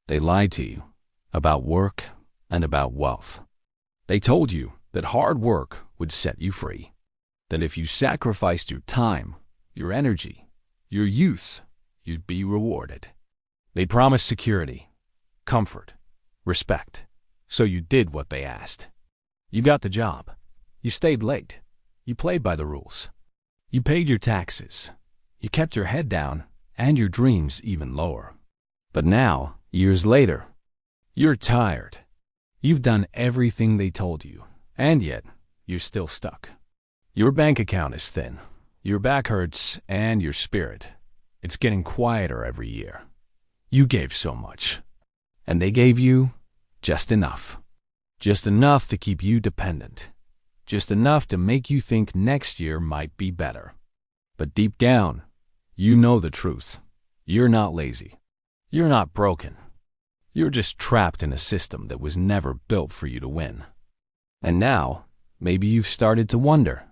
They lied to you about work and about wealth. They told you that hard work would set you free, that if you sacrificed your time, your energy, your youth, you'd be rewarded. They promised security, comfort, respect, so you did what they asked. You got the job. You stayed late. You played by the rules. You paid your taxes. You kept your head down and your dreams even lower. But now, years later, you're tired. You've done everything they told you, and yet you're still stuck. Your bank account is thin. Your back hurts, and your spirit, it's getting quieter every year. You gave so much, and they gave you just enough. Just enough to keep you dependent. Just enough to make you think next year might be better. But deep down, you know the truth. You're not lazy. You're not broken. You're just trapped in a system that was never built for you to win. And now, maybe you've started to wonder,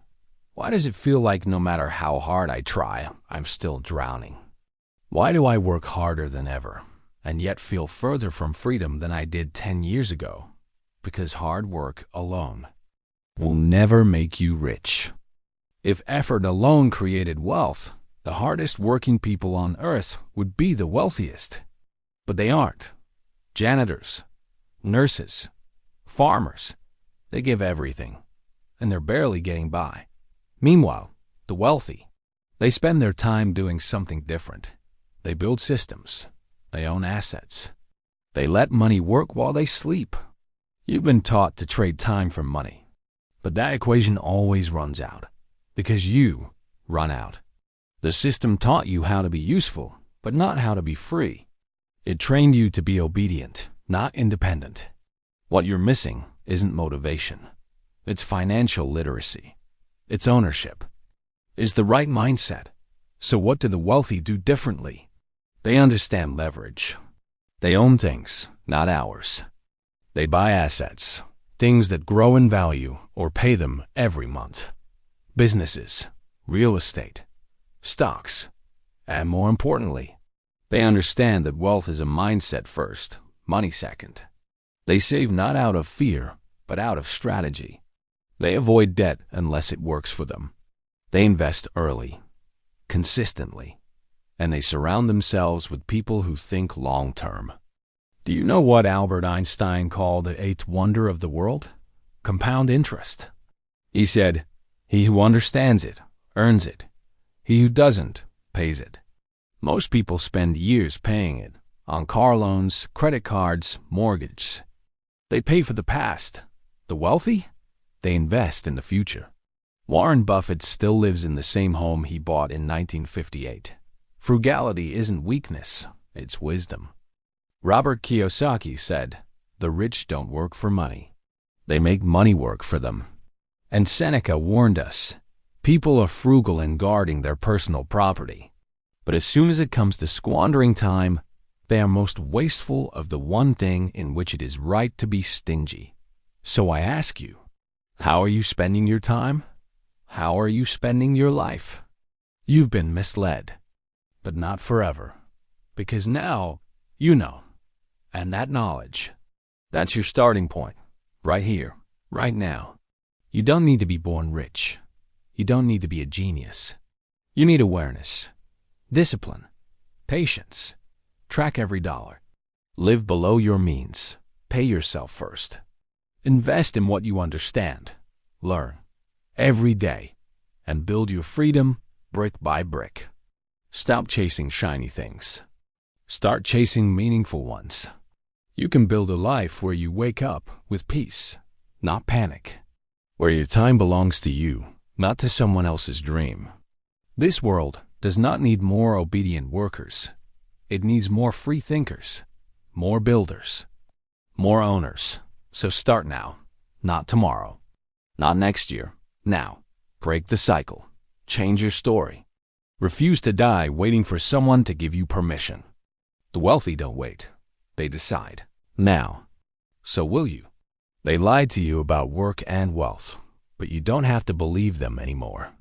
why does it feel like no matter how hard I try, I'm still drowning? Why do I work harder than ever, and yet feel further from freedom than I did 10 years ago? Because hard work alone will never make you rich. If effort alone created wealth, the hardest working people on earth would be the wealthiest. But they aren't. Janitors, nurses, farmers, they give everything, and they're barely getting by. Meanwhile, the wealthy, they spend their time doing something different. They build systems. They own assets. They let money work while they sleep. You've been taught to trade time for money, but that equation always runs out, because you run out. The system taught you how to be useful, but not how to be free. It trained you to be obedient, not independent. What you're missing isn't motivation. It's financial literacy. It's ownership. It's the right mindset. So what do the wealthy do differently? They understand leverage. They own things, not ours. They buy assets, things that grow in value or pay them every month. Businesses, real estate, stocks, and more importantly, they understand that wealth is a mindset first, money second. They save not out of fear, but out of strategy. They avoid debt unless it works for them. They invest early, consistently, and they surround themselves with people who think long-term. Do you know what Albert Einstein called the eighth wonder of the world? Compound interest. He said, "He who understands it, earns it. He who doesn't, pays it." Most people spend years paying it on car loans, credit cards, mortgages. They pay for the past. The wealthy? They invest in the future. Warren Buffett still lives in the same home he bought in 1958. Frugality isn't weakness, it's wisdom. Robert Kiyosaki said, "The rich don't work for money. They make money work for them." And Seneca warned us, people are frugal in guarding their personal property. But as soon as it comes to squandering time, they are most wasteful of the one thing in which it is right to be stingy. So I ask you, how are you spending your time? How are you spending your life? You've been misled, but not forever, because now you know, and that knowledge, that's your starting point, right here, right now. You don't need to be born rich. You don't need to be a genius. You need awareness, discipline, patience. Track every dollar. Live below your means. Pay yourself first. Invest in what you understand. Learn every day and build your freedom brick by brick. Stop chasing shiny things. Start chasing meaningful ones. You can build a life where you wake up with peace, not panic. Where your time belongs to you, not to someone else's dream. This world does not need more obedient workers. It needs more free thinkers, more builders, more owners. So start now, not tomorrow, not next year, now. Break the cycle. Change your story. Refuse to die waiting for someone to give you permission. The wealthy don't wait. They decide. Now. So will you? They lied to you about work and wealth, but you don't have to believe them anymore.